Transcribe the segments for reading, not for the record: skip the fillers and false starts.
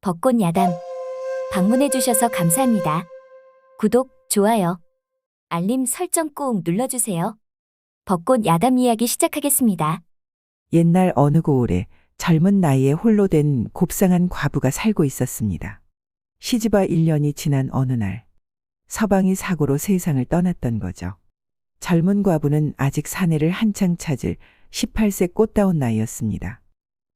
벚꽃 야담 방문해주셔서 감사합니다. 구독, 좋아요, 알림 설정 꾹 눌러주세요. 벚꽃 야담 이야기 시작하겠습니다. 옛날 어느 고을에 젊은 나이에 홀로 된 곱상한 과부가 살고 있었습니다. 시집와 1년이 지난 어느 날 서방이 사고로 세상을 떠났던 거죠. 젊은 과부는 아직 사내를 한창 찾을 18세 꽃다운 나이였습니다.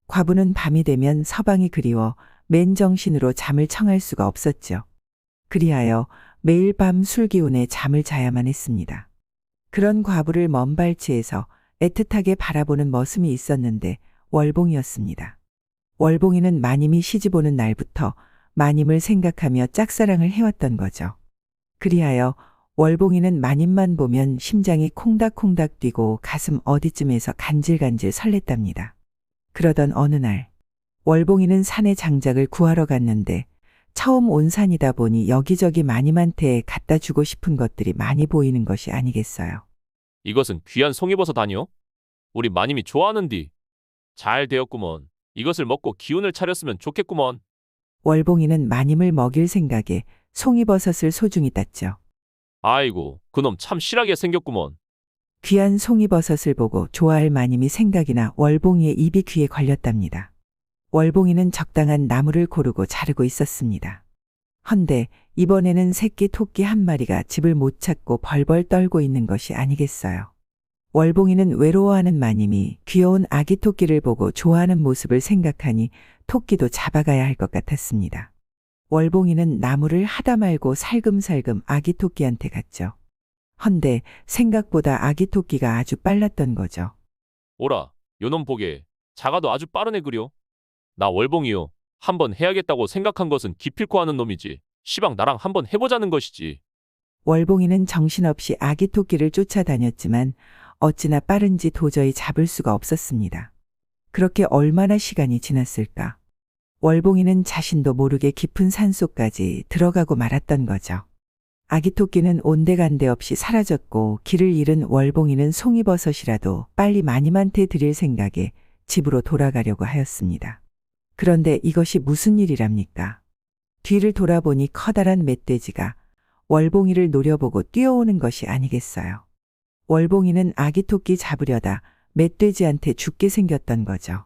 과부는 밤이 되면 서방이 그리워 맨정신으로 잠을 청할 수가 없었죠. 그리하여 매일 밤 술기운에 잠을 자야만 했습니다. 그런 과부를 먼 발치에서 애틋하게 바라보는 머슴이 있었는데 월봉이었습니다. 월봉이는 마님이 시집 오는 날부터 마님을 생각하며 짝사랑을 해왔던 거죠. 그리하여 월봉이는 마님만 보면 심장이 콩닥콩닥 뛰고 가슴 어디쯤에서 간질간질 설렜답니다. 그러던 어느 날 월봉이는 산에 장작을 구하러 갔는데 처음 온 산이다 보니 여기저기 마님한테 갖다 주고 싶은 것들이 많이 보이는 것이 아니겠어요. 이것은 귀한 송이버섯 아니오? 우리 마님이 좋아하는디. 잘 되었구먼. 이것을 먹고 기운을 차렸으면 좋겠구먼. 월봉이는 마님을 먹일 생각에 송이버섯을 소중히 땄죠. 아이고, 그놈 참 실하게 생겼구먼. 귀한 송이버섯을 보고 좋아할 마님이 생각이나 월봉이의 입이 귀에 걸렸답니다. 월봉이는 적당한 나무를 고르고 자르고 있었습니다. 헌데 이번에는 새끼 토끼 한 마리가 집을 못 찾고 벌벌 떨고 있는 것이 아니겠어요. 월봉이는 외로워하는 마님이 귀여운 아기 토끼를 보고 좋아하는 모습을 생각하니 토끼도 잡아가야 할 것 같았습니다. 월봉이는 나무를 하다 말고 살금살금 아기 토끼한테 갔죠. 헌데 생각보다 아기 토끼가 아주 빨랐던 거죠. 오라, 요놈 보게. 작아도 아주 빠르네 그려. 나 월봉이요. 한번 해야겠다고 생각한 것은 기필코 하는 놈이지. 시방 나랑 한번 해보자는 것이지. 월봉이는 정신없이 아기 토끼를 쫓아다녔지만 어찌나 빠른지 도저히 잡을 수가 없었습니다. 그렇게 얼마나 시간이 지났을까? 월봉이는 자신도 모르게 깊은 산속까지 들어가고 말았던 거죠. 아기 토끼는 온데간데 없이 사라졌고 길을 잃은 월봉이는 송이버섯이라도 빨리 마님한테 드릴 생각에 집으로 돌아가려고 하였습니다. 그런데 이것이 무슨 일이랍니까? 뒤를 돌아보니 커다란 멧돼지가 월봉이를 노려보고 뛰어오는 것이 아니겠어요. 월봉이는 아기 토끼 잡으려다 멧돼지한테 죽게 생겼던 거죠.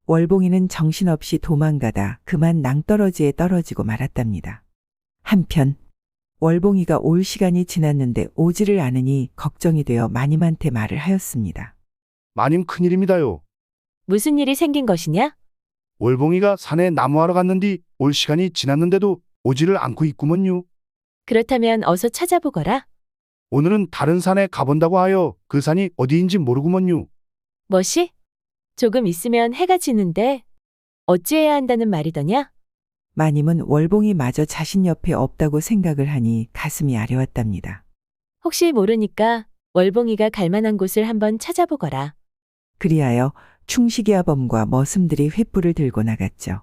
월봉이는 정신없이 도망가다 그만 낭떠러지에 떨어지고 말았답니다. 한편 월봉이가 올 시간이 지났는데 오지를 않으니 걱정이 되어 마님한테 말을 하였습니다. 마님 큰일입니다요. 무슨 일이 생긴 것이냐? 월봉이가 산에 나무하러 갔는디 올 시간이 지났는데도 오지를 않고 있구먼요. 그렇다면 어서 찾아보거라. 오늘은 다른 산에 가본다고 하여 그 산이 어디인지 모르구먼요. 뭐시? 조금 있으면 해가 지는데 어찌해야 한다는 말이더냐? 마님은 월봉이마저 자신 옆에 없다고 생각을 하니 가슴이 아려왔답니다. 혹시 모르니까 월봉이가 갈 만한 곳을 한번 찾아보거라. 그리하여 충식이 아범과 머슴들이 횃불을 들고 나갔죠.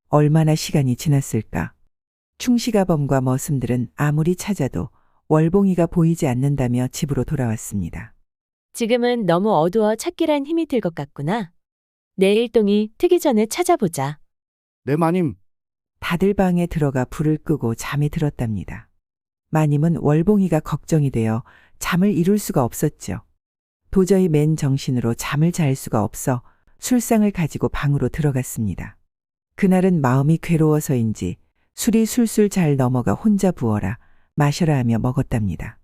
얼마나 시간이 지났을까? 충식 아범과 머슴들은 아무리 찾아도 월봉이가 보이지 않는다며 집으로 돌아왔습니다. 지금은 너무 어두워 찾기란 힘이 들 것 같구나. 내일 동이 트기 전에 찾아보자. 네 마님. 다들 방에 들어가 불을 끄고 잠에 들었답니다. 마님은 월봉이가 걱정이 되어 잠을 이룰 수가 없었죠. 도저히 맨 정신으로 잠을 잘 수가 없어 술상을 가지고 방으로 들어갔습니다. 그날은 마음이 괴로워서인지 술이 술술 잘 넘어가 혼자 부어라 마셔라 하며 먹었답니다.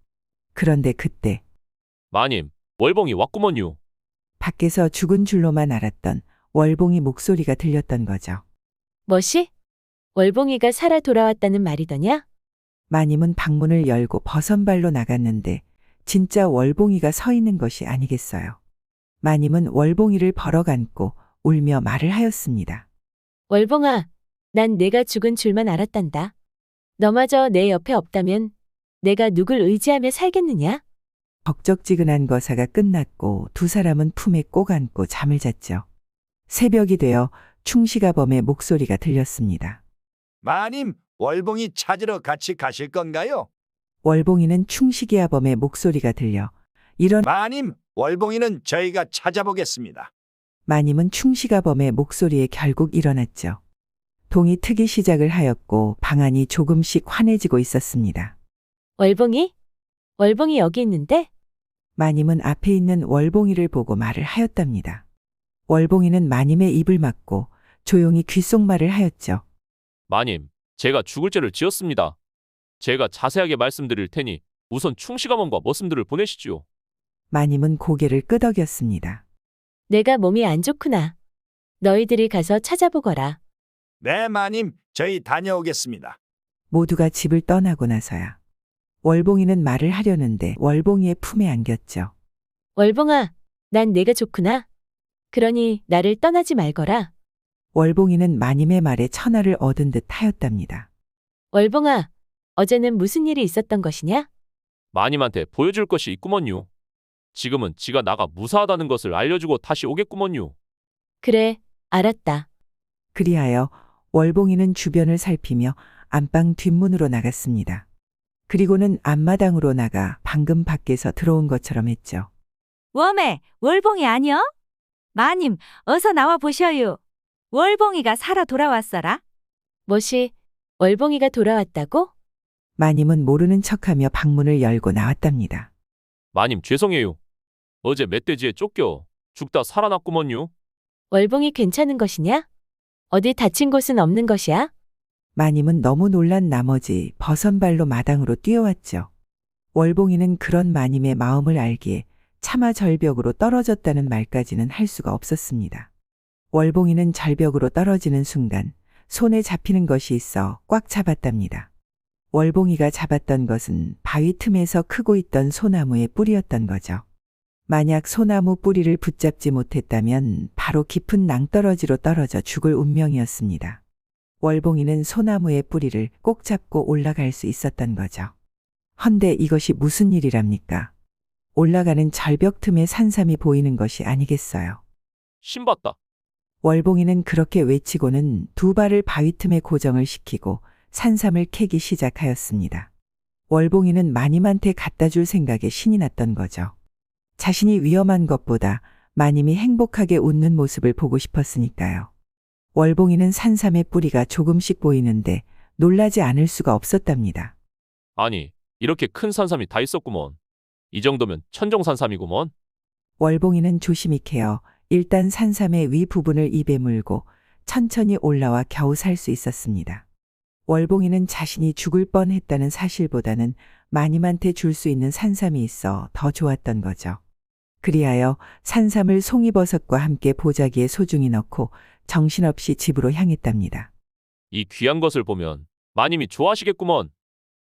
그런데 그때 마님, 월봉이 왔구먼요. 밖에서 죽은 줄로만 알았던 월봉이 목소리가 들렸던 거죠. 뭐시? 월봉이가 살아 돌아왔다는 말이더냐? 마님은 방문을 열고 버선발로 나갔는데 진짜 월봉이가 서 있는 것이 아니겠어요. 마님은 월봉이를 벌어 안고 울며 말을 하였습니다. 월봉아, 난 내가 죽은 줄만 알았단다. 너마저 내 옆에 없다면 내가 누굴 의지하며 살겠느냐? 벅적지근한 거사가 끝났고 두 사람은 품에 꼭 안고 잠을 잤죠. 새벽이 되어 충식아범의 목소리가 들렸습니다. 마님, 월봉이 찾으러 같이 가실 건가요? 월봉이는 충식이아범의 목소리가 들려 이런 마님, 월봉이는 저희가 찾아보겠습니다. 마님은 충식아범의 목소리에 결국 일어났죠. 동이 트기 시작을 하였고 방안이 조금씩 환해지고 있었습니다. 월봉이? 월봉이 여기 있는데? 마님은 앞에 있는 월봉이를 보고 말을 하였답니다. 월봉이는 마님의 입을 막고 조용히 귓속말을 하였죠. 마님, 제가 죽을 죄를 지었습니다. 제가 자세하게 말씀드릴 테니 우선 충시가문과 머슴들을 보내시지요. 마님은 고개를 끄덕였습니다. 내가 몸이 안 좋구나. 너희들이 가서 찾아보거라. 네, 마님, 저희 다녀오겠습니다. 모두가 집을 떠나고 나서야 월봉이는 말을 하려는데 월봉이의 품에 안겼죠. 월봉아, 난 내가 좋구나. 그러니 나를 떠나지 말거라. 월봉이는 마님의 말에 천하를 얻은 듯 하였답니다. 월봉아, 어제는 무슨 일이 있었던 것이냐? 마님한테 보여줄 것이 있구먼요. 지금은 지가 나가 무사하다는 것을 알려주고 다시 오겠구먼요. 그래, 알았다. 그리하여 월봉이는 주변을 살피며 안방 뒷문으로 나갔습니다. 그리고는 앞마당으로 나가 방금 밖에서 들어온 것처럼 했죠. 웜에 월봉이 아니여? 마님, 어서 나와 보셔요. 월봉이가 살아 돌아왔어라. 뭐시, 월봉이가 돌아왔다고? 마님은 모르는 척하며 방문을 열고 나왔답니다. 마님 죄송해요. 어제 멧돼지에 쫓겨 죽다 살아났구먼요. 월봉이 괜찮은 것이냐? 어디 다친 곳은 없는 것이야? 마님은 너무 놀란 나머지 버선발로 마당으로 뛰어왔죠. 월봉이는 그런 마님의 마음을 알기에 차마 절벽으로 떨어졌다는 말까지는 할 수가 없었습니다. 월봉이는 절벽으로 떨어지는 순간 손에 잡히는 것이 있어 꽉 잡았답니다. 월봉이가 잡았던 것은 바위 틈에서 크고 있던 소나무의 뿌리였던 거죠. 만약 소나무 뿌리를 붙잡지 못했다면 바로 깊은 낭떠러지로 떨어져 죽을 운명이었습니다. 월봉이는 소나무의 뿌리를 꼭 잡고 올라갈 수 있었던 거죠. 헌데 이것이 무슨 일이랍니까? 올라가는 절벽 틈에 산삼이 보이는 것이 아니겠어요. 신봤다. 월봉이는 그렇게 외치고는 두 발을 바위 틈에 고정을 시키고 산삼을 캐기 시작하였습니다. 월봉이는 마님한테 갖다 줄 생각에 신이 났던 거죠. 자신이 위험한 것보다 마님이 행복하게 웃는 모습을 보고 싶었으니까요. 월봉이는 산삼의 뿌리가 조금씩 보이는데 놀라지 않을 수가 없었답니다. 아니, 이렇게 큰 산삼이 다 있었구먼. 이 정도면 천정산삼이구먼. 월봉이는 조심히 캐어 일단 산삼의 위 부분을 입에 물고 천천히 올라와 겨우 살 수 있었습니다. 월봉이는 자신이 죽을 뻔했다는 사실보다는 마님한테 줄 수 있는 산삼이 있어 더 좋았던 거죠. 그리하여 산삼을 송이버섯과 함께 보자기에 소중히 넣고 정신없이 집으로 향했답니다. 이 귀한 것을 보면 마님이 좋아하시겠구먼.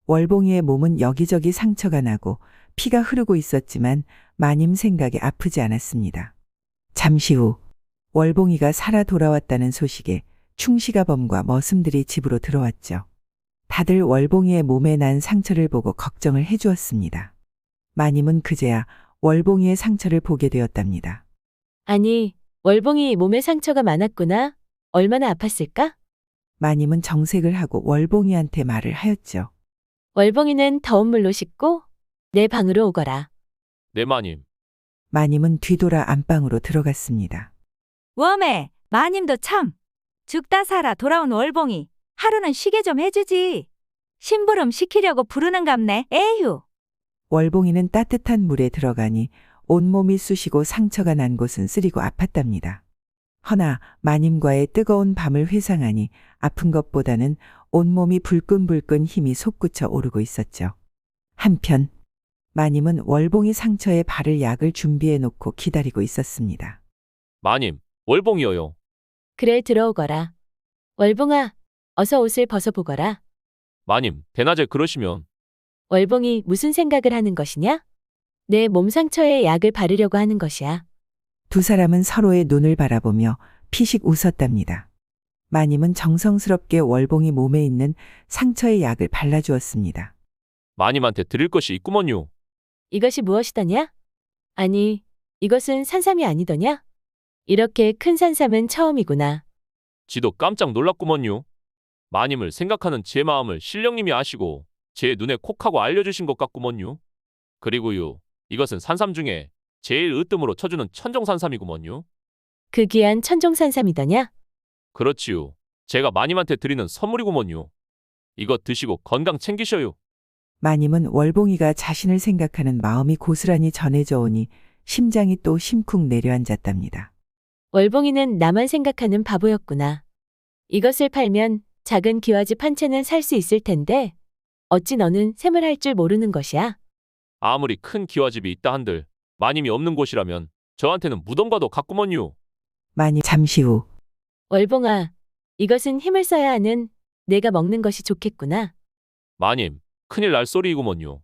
월봉이의 몸은 여기저기 상처가 나고 피가 흐르고 있었지만 마님 생각에 아프지 않았습니다. 잠시 후 월봉이가 살아 돌아왔다는 소식에 충시가범과 머슴들이 집으로 들어왔죠. 다들 월봉이의 몸에 난 상처를 보고 걱정을 해주었습니다. 마님은 그제야 월봉이의 상처를 보게 되었답니다. 아니, 월봉이 몸에 상처가 많았구나. 얼마나 아팠을까? 마님은 정색을 하고 월봉이한테 말을 하였죠. 월봉이는 더운 물로 씻고 내 방으로 오거라. 네 마님. 마님은 뒤돌아 안방으로 들어갔습니다. 웜에 마님도 참. 죽다 살아 돌아온 월봉이 하루는 쉬게 좀 해주지. 심부름 시키려고 부르는갑네. 에휴. 월봉이는 따뜻한 물에 들어가니 온몸이 쑤시고 상처가 난 곳은 쓰리고 아팠답니다. 허나 마님과의 뜨거운 밤을 회상하니 아픈 것보다는 온몸이 불끈불끈 힘이 솟구쳐 오르고 있었죠. 한편 마님은 월봉이 상처에 바를 약을 준비해 놓고 기다리고 있었습니다. 마님, 월봉이여요. 그래, 들어오거라. 월봉아, 어서 옷을 벗어보거라. 마님, 대낮에 그러시면 월봉이 무슨 생각을 하는 것이냐? 내 몸 상처에 약을 바르려고 하는 것이야. 두 사람은 서로의 눈을 바라보며 피식 웃었답니다. 마님은 정성스럽게 월봉이 몸에 있는 상처의 약을 발라주었습니다. 마님한테 드릴 것이 있구먼요. 이것이 무엇이더냐? 아니, 이것은 산삼이 아니더냐? 이렇게 큰 산삼은 처음이구나. 지도 깜짝 놀랐구먼요. 마님을 생각하는 제 마음을 신령님이 아시고 제 눈에 콕하고 알려주신 것 같구먼요. 그리고요, 이것은 산삼 중에 제일 으뜸으로 쳐주는 천정산삼이구먼요. 그 귀한 천종산삼이더냐? 그렇지요. 제가 마님한테 드리는 선물이구먼요. 이것 드시고 건강 챙기셔요. 마님은 월봉이가 자신을 생각하는 마음이 고스란히 전해져 오니 심장이 또 심쿵 내려앉았답니다. 월봉이는 나만 생각하는 바보였구나. 이것을 팔면 작은 기와집 한 채는 살 수 있을 텐데 어찌 너는 셈을 할 줄 모르는 것이야? 아무리 큰 기와집이 있다 한들 마님이 없는 곳이라면 저한테는 무덤과도 같구먼요. 마님 잠시 후 월봉아, 이것은 힘을 써야 하는 내가 먹는 것이 좋겠구나. 마님, 큰일 날 소리이구먼요.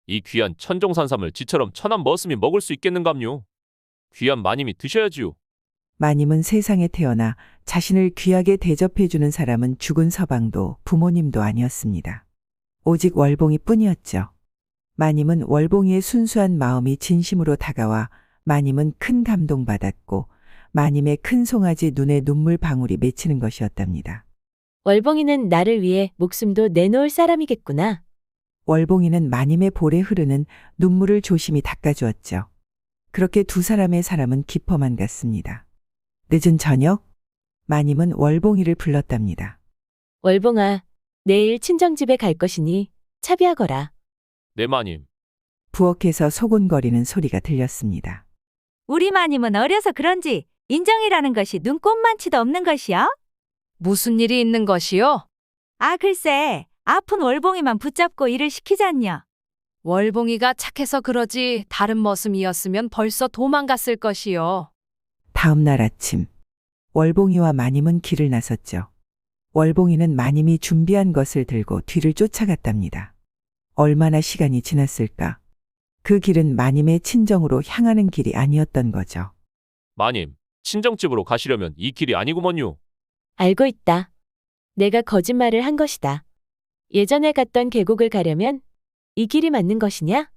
이 귀한 천종산삼을 지처럼 천한 머슴이 먹을 수 있겠는감요. 귀한 마님이 드셔야지요. 마님은 세상에 태어나 자신을 귀하게 대접해주는 사람은 죽은 서방도 부모님도 아니었습니다. 오직 월봉이 뿐이었죠. 마님은 월봉이의 순수한 마음이 진심으로 다가와 마님은 큰 감동받았고 마님의 큰 송아지 눈에 눈물 방울이 맺히는 것이었답니다. 월봉이는 나를 위해 목숨도 내놓을 사람이겠구나. 월봉이는 마님의 볼에 흐르는 눈물을 조심히 닦아주었죠. 그렇게 두 사람의 사람은 깊어만 갔습니다. 늦은 저녁, 마님은 월봉이를 불렀답니다. 월봉아, 내일 친정집에 갈 것이니 차비하거라. 네 마님. 부엌에서 소곤거리는 소리가 들렸습니다. 우리 마님은 어려서 그런지 인정이라는 것이 눈꼽만치도 없는 것이요? 무슨 일이 있는 것이요? 아 글쎄, 아픈 월봉이만 붙잡고 일을 시키잖요. 월봉이가 착해서 그러지 다른 머슴이었으면 벌써 도망갔을 것이요. 다음 날 아침, 월봉이와 마님은 길을 나섰죠. 월봉이는 마님이 준비한 것을 들고 뒤를 쫓아갔답니다. 얼마나 시간이 지났을까? 그 길은 마님의 친정으로 향하는 길이 아니었던 거죠. 마님, 친정집으로 가시려면 이 길이 아니구먼요. 알고 있다. 내가 거짓말을 한 것이다. 예전에 갔던 계곡을 가려면 이 길이 맞는 것이냐?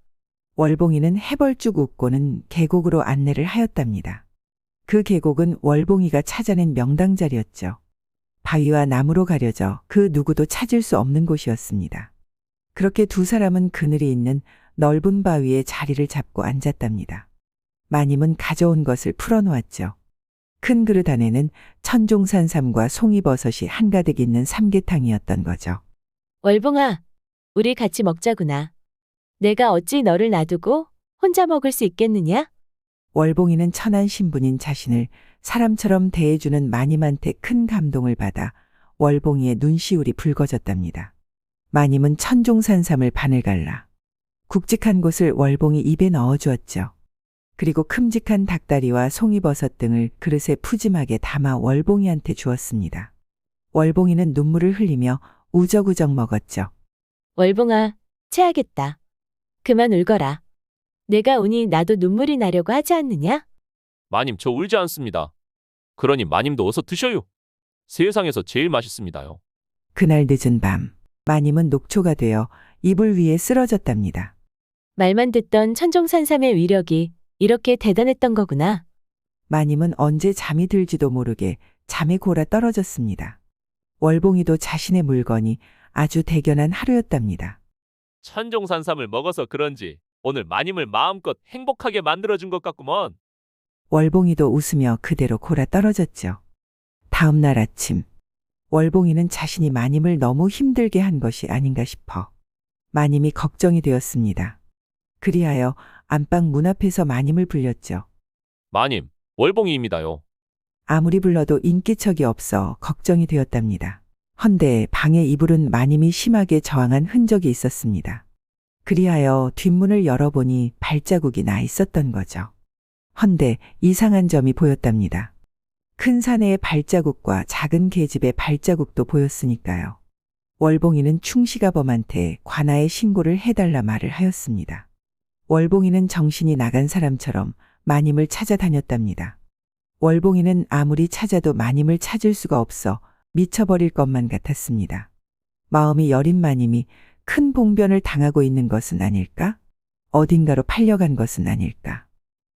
월봉이는 해벌쭉 웃고는 계곡으로 안내를 하였답니다. 그 계곡은 월봉이가 찾아낸 명당 자리였죠. 바위와 나무로 가려져 그 누구도 찾을 수 없는 곳이었습니다. 그렇게 두 사람은 그늘이 있는 넓은 바위에 자리를 잡고 앉았답니다. 마님은 가져온 것을 풀어놓았죠. 큰 그릇 안에는 천종산삼과 송이버섯이 한가득 있는 삼계탕이었던 거죠. 월봉아, 우리 같이 먹자구나. 내가 어찌 너를 놔두고 혼자 먹을 수 있겠느냐? 월봉이는 천한 신분인 자신을 사람처럼 대해주는 마님한테 큰 감동을 받아 월봉이의 눈시울이 붉어졌답니다. 마님은 천종산삼을 반을 갈라 굵직한 곳을 월봉이 입에 넣어주었죠. 그리고 큼직한 닭다리와 송이버섯 등을 그릇에 푸짐하게 담아 월봉이한테 주었습니다. 월봉이는 눈물을 흘리며 우적우적 먹었죠. 월봉아, 체하겠다. 그만 울거라. 내가 우니 나도 눈물이 나려고 하지 않느냐? 마님, 저 울지 않습니다. 그러니 마님도 어서 드셔요. 세상에서 제일 맛있습니다요. 그날 늦은 밤, 마님은 녹초가 되어 이불 위에 쓰러졌답니다. 말만 듣던 천종산삼의 위력이 이렇게 대단했던 거구나. 마님은 언제 잠이 들지도 모르게 잠에 골아 떨어졌습니다. 월봉이도 자신의 물건이 아주 대견한 하루였답니다. 천종산삼을 먹어서 그런지 오늘 마님을 마음껏 행복하게 만들어준 것 같구먼. 월봉이도 웃으며 그대로 골아 떨어졌죠. 다음 날 아침, 월봉이는 자신이 마님을 너무 힘들게 한 것이 아닌가 싶어 마님이 걱정이 되었습니다. 그리하여 안방 문 앞에서 마님을 불렸죠. 마님, 월봉이입니다요. 아무리 불러도 인기척이 없어 걱정이 되었답니다. 헌데 방의 이불은 마님이 심하게 저항한 흔적이 있었습니다. 그리하여 뒷문을 열어보니 발자국이 나 있었던 거죠. 헌데 이상한 점이 보였답니다. 큰 사내의 발자국과 작은 계집의 발자국도 보였으니까요. 월봉이는 충시가범한테 관아에 신고를 해달라 말을 하였습니다. 월봉이는 정신이 나간 사람처럼 마님을 찾아다녔답니다. 월봉이는 아무리 찾아도 마님을 찾을 수가 없어 미쳐버릴 것만 같았습니다. 마음이 여린 마님이 큰 봉변을 당하고 있는 것은 아닐까? 어딘가로 팔려간 것은 아닐까?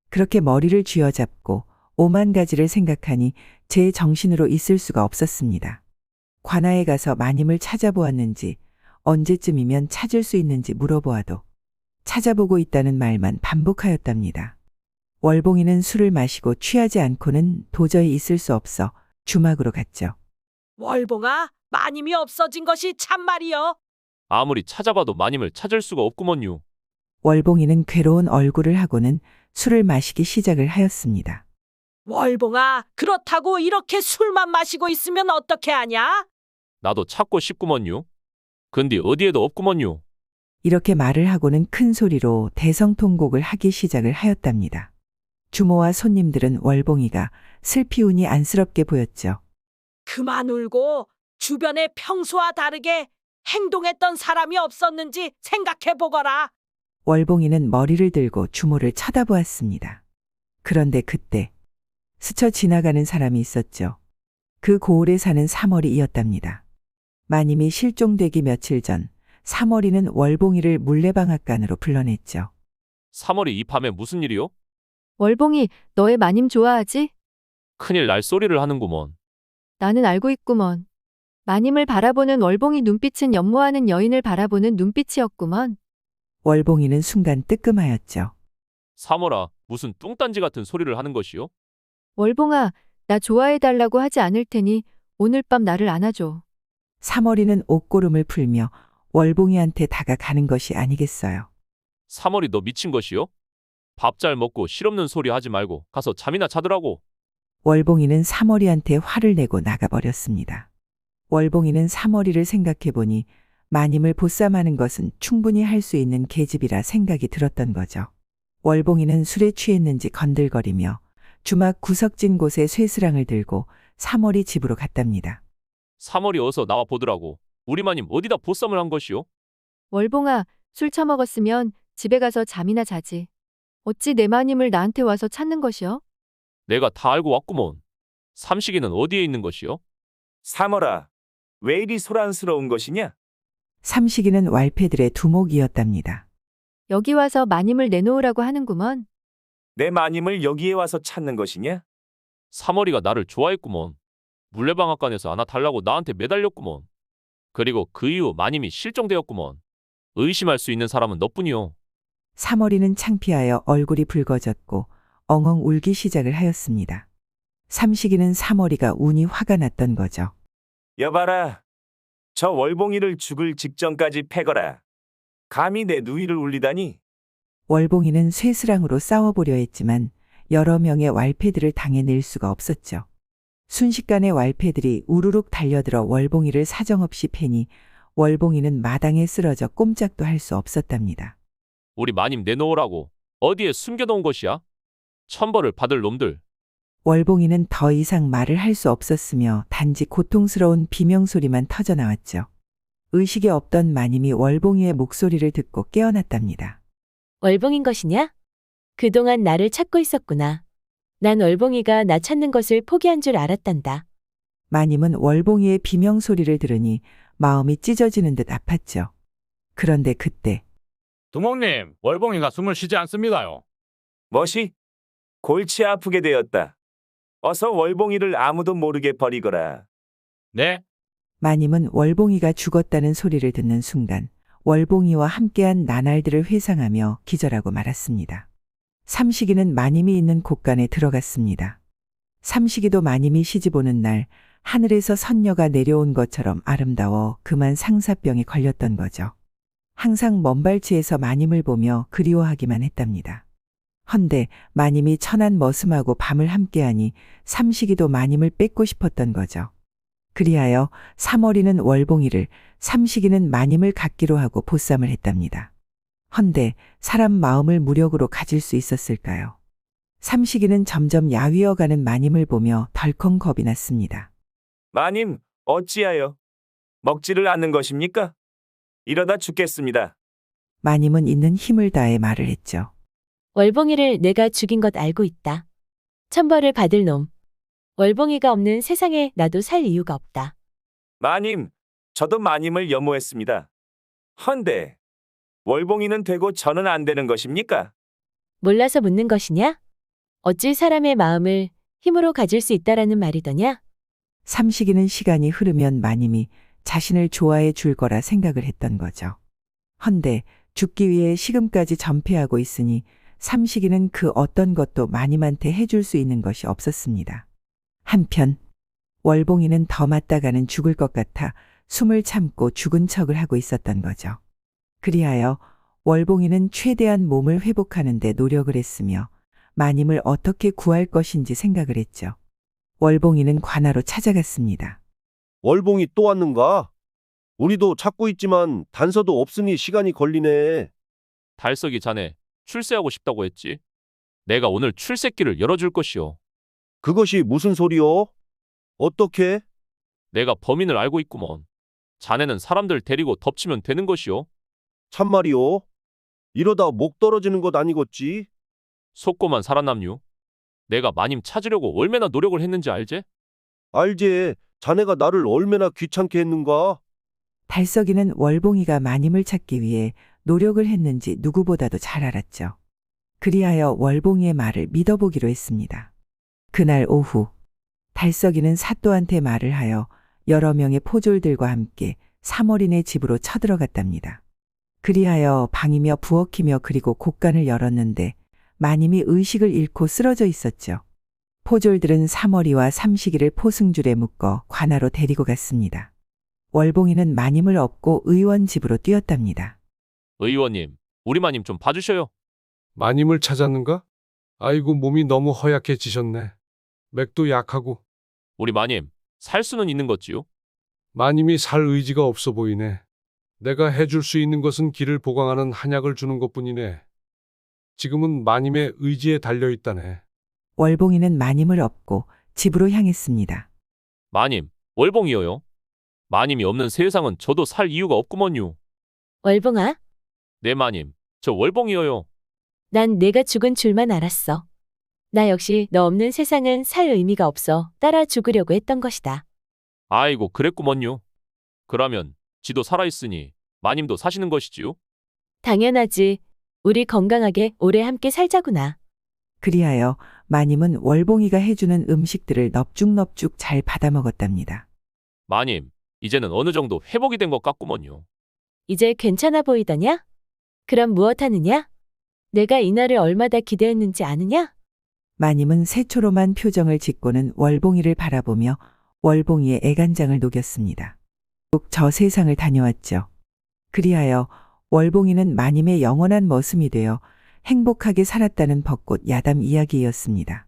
그렇게 머리를 쥐어잡고 오만 가지를 생각하니 제 정신으로 있을 수가 없었습니다. 관아에 가서 마님을 찾아보았는지 언제쯤이면 찾을 수 있는지 물어보아도 찾아보고 있다는 말만 반복하였답니다. 월봉이는 술을 마시고 취하지 않고는 도저히 있을 수 없어 주막으로 갔죠. 월봉아, 마님이 없어진 것이 참말이여. 아무리 찾아봐도 마님을 찾을 수가 없구먼요. 월봉이는 괴로운 얼굴을 하고는 술을 마시기 시작을 하였습니다. 월봉아, 그렇다고 이렇게 술만 마시고 있으면 어떻게 하냐? 나도 찾고 싶구먼요. 근데 어디에도 없구먼요. 이렇게 말을 하고는 큰 소리로 대성통곡을 하기 시작을 하였답니다. 주모와 손님들은 월봉이가 슬피 운이 안쓰럽게 보였죠. 그만 울고 주변에 평소와 다르게 행동했던 사람이 없었는지 생각해 보거라. 월봉이는 머리를 들고 주모를 쳐다보았습니다. 그런데 그때 스쳐 지나가는 사람이 있었죠. 그 고을에 사는 사머리이었답니다. 마님이 실종되기 며칠 전 사머리는 월봉이를 물레방앗간으로 불러냈죠. 사머리 이 밤에 무슨 일이요? 월봉이 너의 마님 좋아하지? 큰일 날 소리를 하는구먼. 나는 알고 있구먼. 마님을 바라보는 월봉이 눈빛은 연모하는 여인을 바라보는 눈빛이었구먼. 월봉이는 순간 뜨끔하였죠. 사머라, 무슨 뚱딴지 같은 소리를 하는 것이요? 월봉아, 나 좋아해달라고 하지 않을 테니 오늘 밤 나를 안아줘. 사머리는 옷고름을 풀며 월봉이한테 다가가는 것이 아니겠어요. 사머리 너 미친 것이요? 밥 잘 먹고 실없는 소리 하지 말고 가서 잠이나 자더라고. 월봉이는 사머리한테 화를 내고 나가버렸습니다. 월봉이는 사머리를 생각해보니 마님을 보쌈하는 것은 충분히 할 수 있는 계집이라 생각이 들었던 거죠. 월봉이는 술에 취했는지 건들거리며 주막 구석진 곳에 쇠스랑을 들고 사머리 집으로 갔답니다. 사머리 어서 나와 보더라고. 우리 마님 어디다 보쌈을 한 것이요? 월봉아, 술 처먹었으면 집에 가서 잠이나 자지. 어찌 내 마님을 나한테 와서 찾는 것이여? 내가 다 알고 왔구먼. 삼식이는 어디에 있는 것이요? 사머라, 왜 이리 소란스러운 것이냐? 삼식이는 왈패들의 두목이었답니다. 여기 와서 마님을 내놓으라고 하는구먼. 내 마님을 여기에 와서 찾는 것이냐? 사머리가 나를 좋아했구먼. 물레방앗간에서 안아달라고 나한테 매달렸구먼. 그리고 그 이후 마님이 실종되었구먼. 의심할 수 있는 사람은 너뿐이요. 사머리는 창피하여 얼굴이 붉어졌고 엉엉 울기 시작을 하였습니다. 삼식이는 사머리가 운이 화가 났던 거죠. 여봐라, 저 월봉이를 죽을 직전까지 패거라. 감히 내 누이를 울리다니. 월봉이는 쇠스랑으로 싸워보려 했지만 여러 명의 왈패들을 당해낼 수가 없었죠. 순식간에 왈패들이 우르륵 달려들어 월봉이를 사정없이 패니 월봉이는 마당에 쓰러져 꼼짝도 할 수 없었답니다. 우리 마님 내놓으라고. 어디에 숨겨놓은 것이야? 천벌을 받을 놈들. 월봉이는 더 이상 말을 할 수 없었으며 단지 고통스러운 비명소리만 터져나왔죠. 의식이 없던 마님이 월봉이의 목소리를 듣고 깨어났답니다. 월봉인 것이냐? 그동안 나를 찾고 있었구나. 난 월봉이가 나 찾는 것을 포기한 줄 알았단다. 마님은 월봉이의 비명소리를 들으니 마음이 찢어지는 듯 아팠죠. 그런데 그때 두목님, 월봉이가 숨을 쉬지 않습니다요. 멋이? 골치 아프게 되었다. 어서 월봉이를 아무도 모르게 버리거라. 네? 마님은 월봉이가 죽었다는 소리를 듣는 순간 월봉이와 함께한 나날들을 회상하며 기절하고 말았습니다. 삼식이는 마님이 있는 곳간에 들어갔습니다. 삼식이도 마님이 시집오는 날 하늘에서 선녀가 내려온 것처럼 아름다워 그만 상사병에 걸렸던 거죠. 항상 먼 발치에서 마님을 보며 그리워하기만 했답니다. 헌데 마님이 천한 머슴하고 밤을 함께하니 삼식이도 마님을 뺏고 싶었던 거죠. 그리하여 사머리는 월봉이를, 삼식이는 마님을 갖기로 하고 보쌈을 했답니다. 헌데 사람 마음을 무력으로 가질 수 있었을까요? 삼식이는 점점 야위어가는 마님을 보며 덜컹 겁이 났습니다. 마님, 어찌하여 먹지를 않는 것입니까? 이러다 죽겠습니다. 마님은 있는 힘을 다해 말을 했죠. 월봉이를 내가 죽인 것 알고 있다. 천벌을 받을 놈. 월봉이가 없는 세상에 나도 살 이유가 없다. 마님, 저도 마님을 염호했습니다. 헌데 월봉이는 되고 저는 안 되는 것입니까? 몰라서 묻는 것이냐? 어찌 사람의 마음을 힘으로 가질 수 있다라는 말이더냐? 삼식이는 시간이 흐르면 마님이 자신을 좋아해 줄 거라 생각을 했던 거죠. 헌데 죽기 위해 시금까지 전폐하고 있으니 삼식이는 그 어떤 것도 마님한테 해줄 수 있는 것이 없었습니다. 한편 월봉이는 더 맞다가는 죽을 것 같아 숨을 참고 죽은 척을 하고 있었던 거죠. 그리하여 월봉이는 최대한 몸을 회복하는 데 노력을 했으며 마님을 어떻게 구할 것인지 생각을 했죠. 월봉이는 관아로 찾아갔습니다. 월봉이 또 왔는가? 우리도 찾고 있지만 단서도 없으니 시간이 걸리네. 달석이 자네 출세하고 싶다고 했지. 내가 오늘 출세길을 열어줄 것이오. 그것이 무슨 소리요? 어떻게? 내가 범인을 알고 있구먼. 자네는 사람들 데리고 덮치면 되는 것이오. 참말이요? 이러다 목 떨어지는 것 아니겠지? 속고만 살아남유. 내가 마님 찾으려고 얼마나 노력을 했는지 알제? 알지. 자네가 나를 얼마나 귀찮게 했는가? 달석이는 월봉이가 마님을 찾기 위해 노력을 했는지 누구보다도 잘 알았죠. 그리하여 월봉이의 말을 믿어보기로 했습니다. 그날 오후 달석이는 사또한테 말을 하여 여러 명의 포졸들과 함께 삼월인의 집으로 쳐들어갔답니다. 그리하여 방이며 부엌이며 그리고 곳간을 열었는데 마님이 의식을 잃고 쓰러져 있었죠. 포졸들은 삼월이와 삼식이를 포승줄에 묶어 관아로 데리고 갔습니다. 월봉이는 마님을 업고 의원 집으로 뛰었답니다. 의원님, 우리 마님 좀 봐주셔요. 마님을 찾았는가? 아이고 몸이 너무 허약해지셨네. 맥도 약하고. 우리 마님, 살 수는 있는 것지요? 마님이 살 의지가 없어 보이네. 내가 해줄 수 있는 것은 기를 보강하는 한약을 주는 것뿐이네. 지금은 마님의 의지에 달려있다네. 월봉이는 마님을 업고 집으로 향했습니다. 마님, 월봉이여요. 마님이 없는 세상은 저도 살 이유가 없구먼요. 월봉아, 네 마님, 저 월봉이여요. 난 내가 죽은 줄만 알았어. 나 역시 너 없는 세상은 살 의미가 없어 따라 죽으려고 했던 것이다. 아이고 그랬구먼요. 그러면 지도 살아있으니 마님도 사시는 것이지요? 당연하지. 우리 건강하게 오래 함께 살자구나. 그리하여 마님은 월봉이가 해주는 음식들을 넙죽넙죽 잘 받아먹었답니다. 마님, 이제는 어느 정도 회복이 된 것 같구먼요. 이제 괜찮아 보이더냐? 그럼 무엇 하느냐? 내가 이날을 얼마나 기대했는지 아느냐? 마님은 새초롬한 표정을 짓고는 월봉이를 바라보며 월봉이의 애간장을 녹였습니다. 꼭 저 세상을 다녀왔죠. 그리하여 월봉이는 마님의 영원한 머슴이 되어 행복하게 살았다는 벚꽃 야담 이야기였습니다.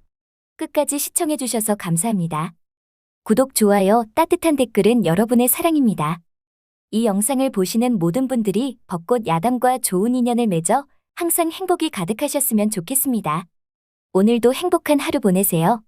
끝까지 시청해주셔서 감사합니다. 구독, 좋아요, 따뜻한 댓글은 여러분의 사랑입니다. 이 영상을 보시는 모든 분들이 벚꽃 야담과 좋은 인연을 맺어 항상 행복이 가득하셨으면 좋겠습니다. 오늘도 행복한 하루 보내세요.